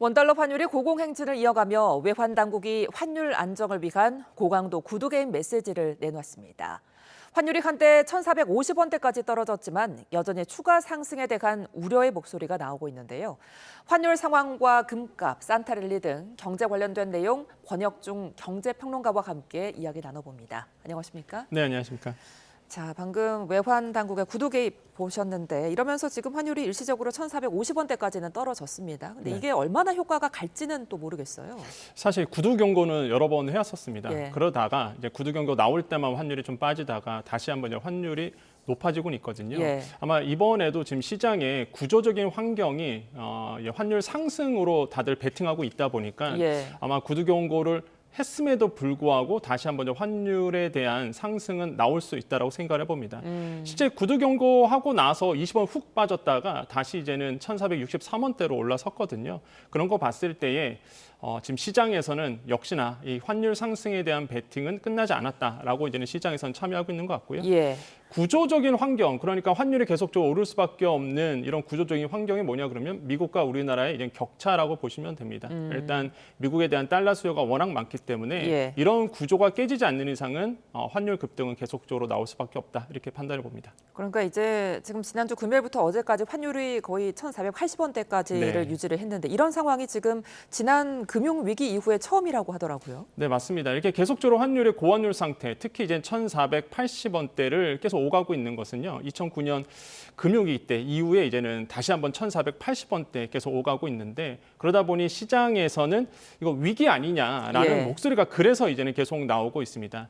원달러 환율이 고공행진을 이어가며 외환 당국이 환율 안정을 위한 고강도 구두 개인 메시지를 내놨습니다. 환율이 한때 1,450원대까지 떨어졌지만 여전히 추가 상승에 대한 우려의 목소리가 나오고 있는데요. 환율 상황과 금값, 산타랠리 등 경제 관련된 내용 권혁중 경제평론가와 함께 이야기 나눠봅니다. 안녕하십니까? 네, 안녕하십니까? 자, 방금 외환 당국의 구두 개입 보셨는데 이러면서 지금 환율이 일시적으로 1,450원대까지는 떨어졌습니다. 근데 네. 이게 얼마나 효과가 갈지는 또 모르겠어요. 사실 구두 경고는 여러 번 해왔었습니다. 예. 그러다가 이제 구두 경고 나올 때만 환율이 좀 빠지다가 다시 한번 이제 환율이 높아지고는 있거든요. 예. 아마 이번에도 지금 시장의 구조적인 환경이 환율 상승으로 다들 베팅하고 있다 보니까 예. 아마 구두 경고를 했음에도 불구하고 다시 한번 환율에 대한 상승은 나올 수 있다라고 생각을 해봅니다. 실제 구두 경고하고 나서 20원 훅 빠졌다가 다시 이제는 1,463원대로 올라섰거든요. 그런 거 봤을 때에 지금 시장에서는 역시나 이 환율 상승에 대한 베팅은 끝나지 않았다라고 이제는 시장에서는 참여하고 있는 것 같고요. 예. 구조적인 환경, 그러니까 환율이 계속적으로 오를 수밖에 없는 이런 구조적인 환경이 뭐냐 그러면 미국과 우리나라의 이제 격차라고 보시면 됩니다. 일단 미국에 대한 달러 수요가 워낙 많기 때문에 예. 이런 구조가 깨지지 않는 이상은 환율 급등은 계속적으로 나올 수밖에 없다 이렇게 판단을 봅니다. 그러니까 이제 지금 지난주 금요일부터 어제까지 환율이 거의 1,480원대까지를 네. 유지를 했는데 이런 상황이 지금 지난 금융 위기 이후에 처음이라고 하더라고요. 네, 맞습니다. 이렇게 계속적으로 환율의 고환율 상태, 특히 이제 1,480원대를 계속 오가고 있는 것은요. 2009년 금융위기 때 이후에 이제는 다시 한번 1,480원대 계속 오가고 있는데 그러다 보니 시장에서는 이거 위기 아니냐라는 예. 목소리가 그래서 이제는 계속 나오고 있습니다.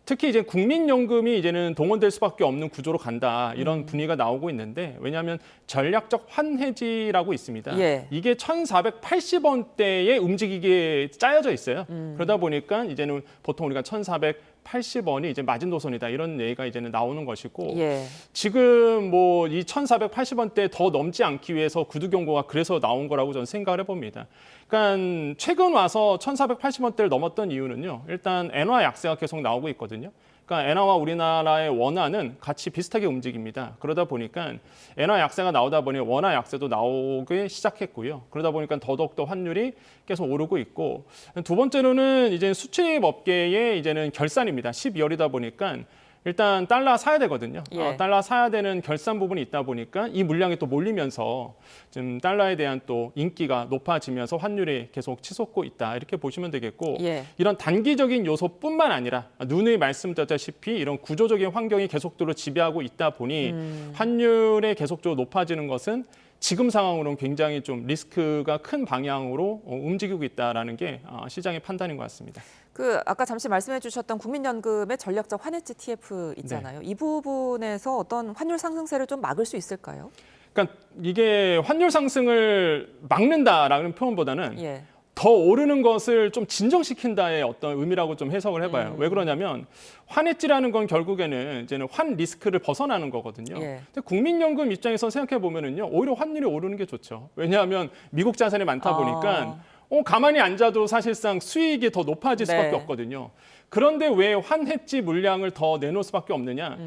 특히 이제 국민연금이 이제는 동원될 수밖에 없는 구조로 간다 이런 분위기가 나오고 있는데 왜냐하면 전략적 환해지라고 있습니다. 예. 이게 1,480원대에 움직이게 짜여져 있어요. 그러다 보니까 이제는 보통 우리가 1,480원이 이제 마지노선이다 이런 얘기가 이제는 나오는 것이고 예. 지금 뭐 이 1,480원대 더 넘지 않기 위해서 구두 경고가 그래서 나온 거라고 저는 생각을 해봅니다. 그러니까 최근 와서 1,480원대를 넘었던 이유는요. 일단 엔화 약세가 계속 나오고 있거든요. 그러니까 엔화와 우리나라의 원화는 같이 비슷하게 움직입니다. 그러다 보니까 엔화 약세가 나오다 보니 원화 약세도 나오기 시작했고요. 그러다 보니까 더더욱더 환율이 계속 오르고 있고 두 번째로는 이제 수출입 업계의 이제는 결산입니다. 12월이다 보니까 일단 달러 사야 되거든요. 예. 달러 사야 되는 결산 부분이 있다 보니까 이 물량이 또 몰리면서 지금 달러에 대한 또 인기가 높아지면서 환율이 계속 치솟고 있다 이렇게 보시면 되겠고 예. 이런 단기적인 요소뿐만 아니라 누누이 말씀드렸다시피 이런 구조적인 환경이 계속적으로 지배하고 있다 보니 환율이 계속적으로 높아지는 것은 지금 상황으로는 굉장히 좀 리스크가 큰 방향으로 움직이고 있다라는 게 시장의 판단인 것 같습니다. 그 아까 잠시 말씀해 주셨던 국민연금의 전략적 환해지 TF 있잖아요. 이 부분에서 어떤 환율 상승세를 좀 막을 수 있을까요? 그러니까 이게 환율 상승을 막는다라는 표현보다는 예. 더 오르는 것을 좀 진정시킨다의 어떤 의미라고 좀 해석을 해봐요. 왜 그러냐면 환해지라는 건 결국에는 이제는 환 리스크를 벗어나는 거거든요. 예. 근데 국민연금 입장에서 생각해 보면은요, 오히려 환율이 오르는 게 좋죠. 왜냐하면 미국 자산이 많다 보니까 가만히 앉아도 사실상 수익이 더 높아질 수밖에 네. 없거든요. 그런데 왜 환해지 물량을 더 내놓을 수밖에 없느냐?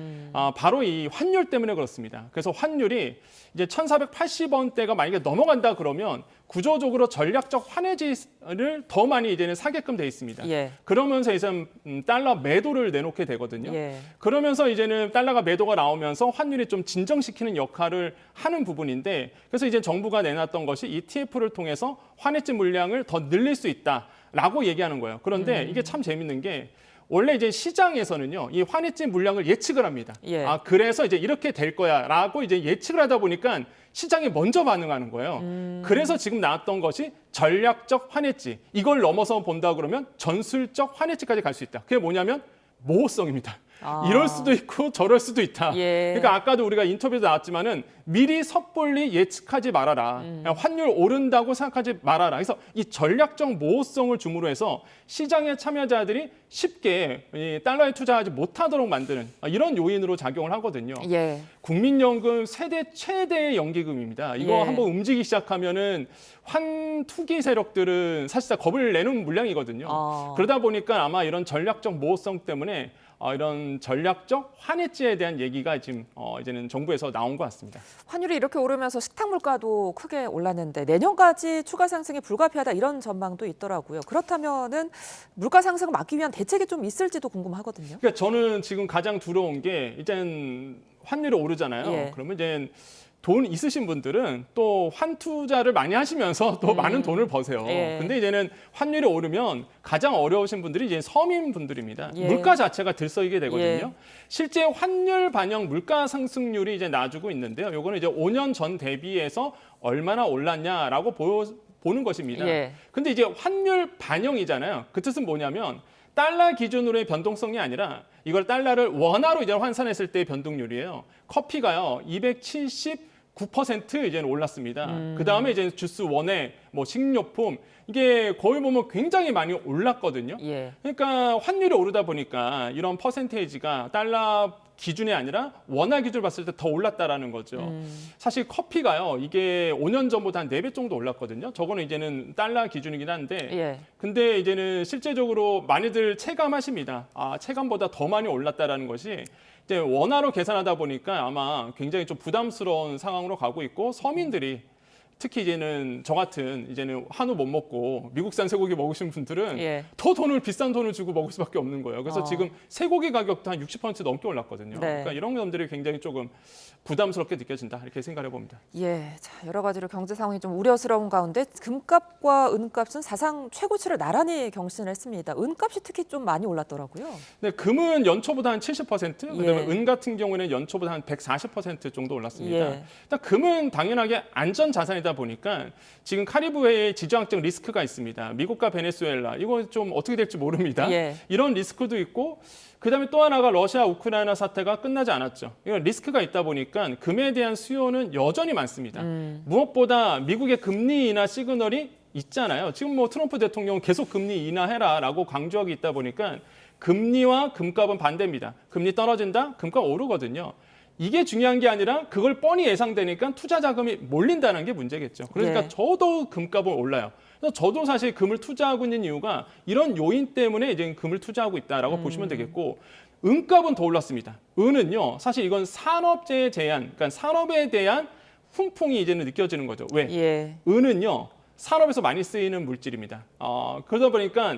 바로 이 환율 때문에 그렇습니다. 그래서 환율이 이제 1,480원대가 만약에 넘어간다 그러면 구조적으로 전략적 환해지를 더 많이 이제는 사게끔 돼 있습니다. 예. 그러면서 이제 달러 매도를 내놓게 되거든요. 예. 그러면서 이제는 달러가 매도가 나오면서 환율이 좀 진정시키는 역할을 하는 부분인데 그래서 이제 정부가 내놨던 것이 ETF를 통해서 환해지 물량을 더 늘릴 수 있다라고 얘기하는 거예요. 그런데 이게 참 재밌는 게 원래 이제 시장에서는요, 이 환해지 물량을 예측을 합니다. 예. 그래서 이제 이렇게 될 거야라고 이제 예측을 하다 보니까 시장이 먼저 반응하는 거예요. 그래서 지금 나왔던 것이 전략적 환해지. 이걸 넘어서 본다 그러면 전술적 환해지까지 갈 수 있다. 그게 뭐냐면 모호성입니다. 이럴 수도 있고 저럴 수도 있다. 예. 그러니까 아까도 우리가 인터뷰도 나왔지만은 미리 섣불리 예측하지 말아라. 환율 오른다고 생각하지 말아라. 그래서 이 전략적 모호성을 줌으로 해서 시장의 참여자들이 쉽게 이 달러에 투자하지 못하도록 만드는 이런 요인으로 작용을 하거든요. 예. 국민연금 세대 최대의 연기금입니다. 이거 예. 한번 움직이기 시작하면은 환 투기 세력들은 사실상 겁을 내는 물량이거든요. 그러다 보니까 아마 이런 전략적 모호성 때문에 이런 전략적 환해지에 대한 얘기가 지금 이제는 정부에서 나온 것 같습니다. 환율이 이렇게 오르면서 식탁 물가도 크게 올랐는데 내년까지 추가 상승이 불가피하다 이런 전망도 있더라고요. 그렇다면은 물가 상승을 막기 위한 대책이 좀 있을지도 궁금하거든요. 그러니까 저는 지금 가장 두려운 게 이젠 환율이 오르잖아요. 예. 그러면 이제 돈 있으신 분들은 또 환투자를 많이 하시면서 또 많은 돈을 버세요. 예. 근데 이제는 환율이 오르면 가장 어려우신 분들이 이제 서민 분들입니다. 예. 물가 자체가 들썩이게 되거든요. 예. 실제 환율 반영 물가 상승률이 이제 나주고 있는데요. 요거는 이제 5년 전 대비해서 얼마나 올랐냐라고 보는 것입니다. 예. 근데 이제 환율 반영이잖아요. 그 뜻은 뭐냐면 달러 기준으로의 변동성이 아니라 이걸 달러를 원화로 이제 환산했을 때의 변동률이에요. 커피가요 279% 이제는 올랐습니다. 그 다음에 이제 주스 원액, 뭐 식료품 이게 거의 보면 굉장히 많이 올랐거든요. 예. 그러니까 환율이 오르다 보니까 이런 퍼센테이지가 달러 기준이 아니라 원화 기준을 봤을 때 더 올랐다라는 거죠. 사실 커피가요, 이게 5년 전보다 한 4배 정도 올랐거든요. 저거는 이제는 달러 기준이긴 한데, 예. 근데 이제는 실제적으로 많이들 체감하십니다. 체감보다 더 많이 올랐다라는 것이 이제 원화로 계산하다 보니까 아마 굉장히 좀 부담스러운 상황으로 가고 있고 서민들이 특히 이제는 저 같은 이제는 한우 못 먹고 미국산 쇠고기 먹으신 분들은 예. 더 비싼 돈을 주고 먹을 수밖에 없는 거예요. 그래서 지금 쇠고기 가격도 한 60% 넘게 올랐거든요. 네. 그러니까 이런 점들이 굉장히 조금 부담스럽게 느껴진다 이렇게 생각해 봅니다. 예, 자, 여러 가지로 경제 상황이 좀 우려스러운 가운데 금값과 은값은 사상 최고치를 나란히 경신했습니다. 은값이 특히 좀 많이 올랐더라고요. 네, 금은 연초보다 한 70%, 그다음에 예. 은 같은 경우에는 연초보다 한 140% 정도 올랐습니다. 예. 일단 금은 당연하게 안전 자산이다 보니까 지금 카리브해에 지정학적 리스크가 있습니다. 미국과 베네수엘라 이거 좀 어떻게 될지 모릅니다. 예. 이런 리스크도 있고 그다음에 또 하나가 러시아 우크라이나 사태가 끝나지 않았죠. 이건 리스크가 있다 보니까 금에 대한 수요는 여전히 많습니다. 무엇보다 미국의 금리 인하 시그널이 있잖아요. 지금 뭐 트럼프 대통령은 계속 금리 인하해라라고 강조하고 있다 보니까 금리와 금값은 반대입니다. 금리 떨어진다, 금값 오르거든요. 이게 중요한 게 아니라 그걸 뻔히 예상되니까 투자 자금이 몰린다는 게 문제겠죠. 그러니까 예. 저도 금값은 올라요. 그래서 저도 사실 금을 투자하고 있는 이유가 이런 요인 때문에 이제 금을 투자하고 있다라고 보시면 되겠고 은값은 더 올랐습니다. 은은요, 사실 이건 산업재해 제한, 그러니까 산업에 대한 훈풍이 이제는 느껴지는 거죠. 왜? 예. 은은요, 산업에서 많이 쓰이는 물질입니다. 그러다 보니까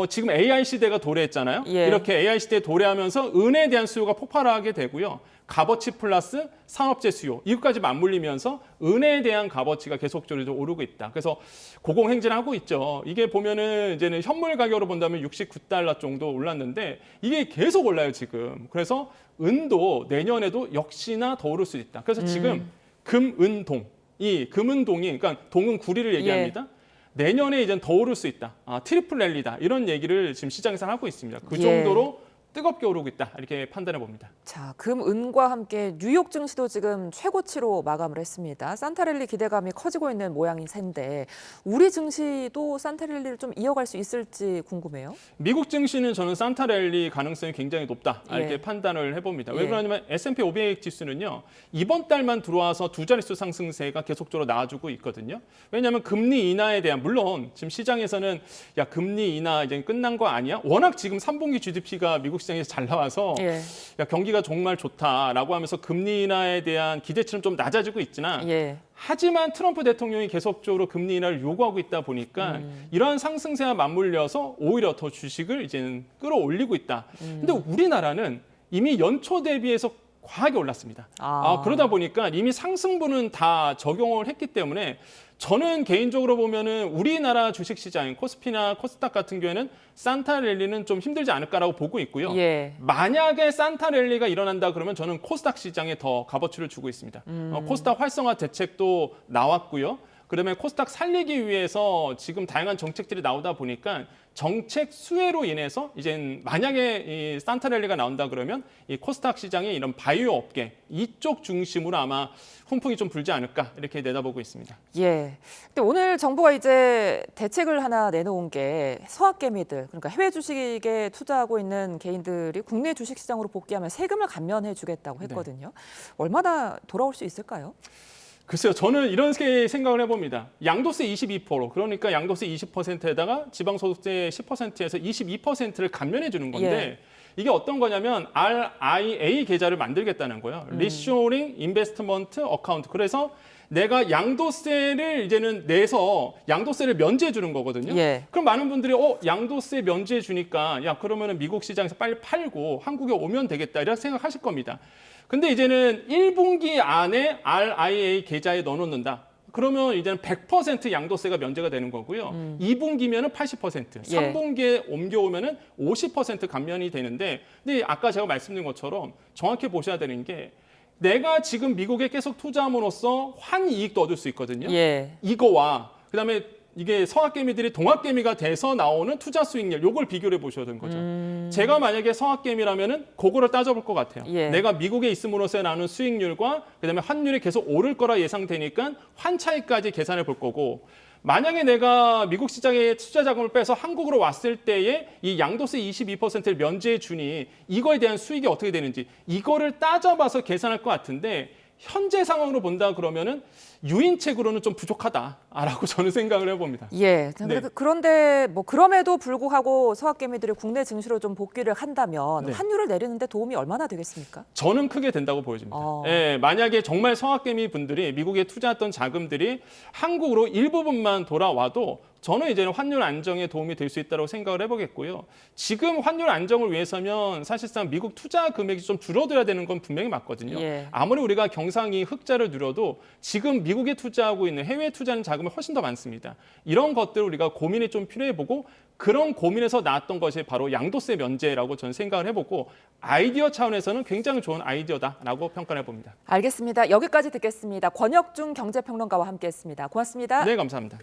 지금 AI 시대가 도래했잖아요. 예. 이렇게 AI 시대에 도래하면서 은에 대한 수요가 폭발하게 되고요. 값어치 플러스 산업재 수요 이것까지 맞물리면서 은에 대한 값어치가 계속적으로 오르고 있다. 그래서 고공행진하고 있죠. 이게 보면은 이제는 현물 가격으로 본다면 69달러 정도 올랐는데 이게 계속 올라요 지금. 그래서 은도 내년에도 역시나 더 오를 수 있다. 그래서 지금 금은동 이 금은동이 그러니까 동은 구리를 얘기합니다. 내년에 이제 더 오를 수 있다. 트리플 랠리다. 이런 얘기를 지금 시장에서 하고 있습니다. 그 정도로 뜨겁게 오르고 있다. 이렇게 판단해 봅니다. 자, 금, 은과 함께 뉴욕 증시도 지금 최고치로 마감을 했습니다. 산타랠리 기대감이 커지고 있는 모양인 셈인데 우리 증시도 산타랠리를 좀 이어갈 수 있을지 궁금해요. 미국 증시는 저는 산타랠리 가능성이 굉장히 높다. 이렇게 예. 판단을 해봅니다. 왜 예. 그러냐면 S&P 500 지수는요. 이번 달만 들어와서 두 자릿수 상승세가 계속적으로 나와주고 있거든요. 왜냐하면 금리 인하에 대한 물론 지금 시장에서는 야 금리 인하 이제 끝난 거 아니야? 워낙 지금 3분기 GDP가 미국 시장에서 잘 나와서 예. 야, 경기가 정말 좋다라고 하면서 금리 인하에 대한 기대치는 좀 낮아지고 있지만 예. 하지만 트럼프 대통령이 계속적으로 금리 인하를 요구하고 있다 보니까 이러한 상승세와 맞물려서 오히려 더 주식을 이제는 끌어올리고 있다. 근데 우리나라는 이미 연초 대비해서 과하게 올랐습니다. 그러다 보니까 이미 상승분은 다 적용을 했기 때문에 저는 개인적으로 보면은 우리나라 주식시장 코스피나 코스닥 같은 경우에는 산타랠리는 좀 힘들지 않을까라고 보고 있고요. 예. 만약에 산타랠리가 일어난다 그러면 저는 코스닥 시장에 더 값어치를 주고 있습니다. 코스닥 활성화 대책도 나왔고요. 그다음에 코스닥 살리기 위해서 지금 다양한 정책들이 나오다 보니까 정책 수혜로 인해서 이제 만약에 이 산타랠리가 나온다 그러면 이 코스닥 시장의 이런 바이오 업계 이쪽 중심으로 아마 훈풍이 좀 불지 않을까 이렇게 내다보고 있습니다. 예. 근데 오늘 정부가 이제 대책을 하나 내놓은 게 서학개미들, 그러니까 해외 주식에 투자하고 있는 개인들이 국내 주식 시장으로 복귀하면 세금을 감면해 주겠다고 했거든요. 얼마나 돌아올 수 있을까요? 글쎄요, 저는 이런 생각을 해봅니다. 양도세 22%, 그러니까 양도세 20%에다가 지방소득세 10%에서 22%를 감면해 주는 건데 이게 어떤 거냐면 RIA 계좌를 만들겠다는 거예요. Reshoring Investment Account. 그래서 내가 양도세를 이제는 내서 양도세를 면제해 주는 거거든요. 예. 그럼 많은 분들이 양도세 면제해 주니까 야 그러면은 미국 시장에서 빨리 팔고 한국에 오면 되겠다 이렇게 생각하실 겁니다. 근데 이제는 1분기 안에 RIA 계좌에 넣어놓는다. 그러면 이제는 100% 양도세가 면제가 되는 거고요. 2분기면은 80%, 예. 3분기에 옮겨오면은 50% 감면이 되는데, 근데 아까 제가 말씀드린 것처럼 정확히 보셔야 되는 게 내가 지금 미국에 계속 투자함으로써 환이익도 얻을 수 있거든요. 예. 이거와 그다음에 이게 성악개미들이 동학개미가 돼서 나오는 투자 수익률, 요걸 비교를 보셔야 되는 거죠. 제가 만약에 성악개미라면은 그거를 따져볼 것 같아요. 예. 내가 미국에 있음으로써 나는 수익률과 그다음에 환율이 계속 오를 거라 예상되니까 환 차이까지 계산해 볼 거고, 만약에 내가 미국 시장에 투자 자금을 빼서 한국으로 왔을 때에 이 양도세 22%를 면제해 주니 이거에 대한 수익이 어떻게 되는지 이거를 따져봐서 계산할 것 같은데, 현재 상황으로 본다 그러면은 유인책으로는 좀 부족하다라고 저는 생각을 해봅니다. 예. 네. 그런데 뭐 그럼에도 불구하고 서학개미들이 국내 증시로 좀 복귀를 한다면 네. 환율을 내리는데 도움이 얼마나 되겠습니까? 저는 크게 된다고 보여집니다. 어. 예, 만약에 정말 성악개미 분들이 미국에 투자했던 자금들이 한국으로 일부분만 돌아와도 저는 이제는 환율 안정에 도움이 될 수 있다고 생각을 해보겠고요. 지금 환율 안정을 위해서면 사실상 미국 투자 금액이 좀 줄어들어야 되는 건 분명히 맞거든요. 예. 아무리 우리가 경상이 흑자를 누려도 지금 미국에 투자하고 있는 해외에 투자하는 자금이 훨씬 더 많습니다. 이런 것들을 우리가 고민이 좀 필요해보고, 그런 고민에서 나왔던 것이 바로 양도세 면제라고 저는 생각을 해보고, 아이디어 차원에서는 굉장히 좋은 아이디어다라고 평가를 해봅니다. 알겠습니다. 여기까지 듣겠습니다. 권혁중 경제평론가와 함께했습니다. 고맙습니다. 네, 감사합니다.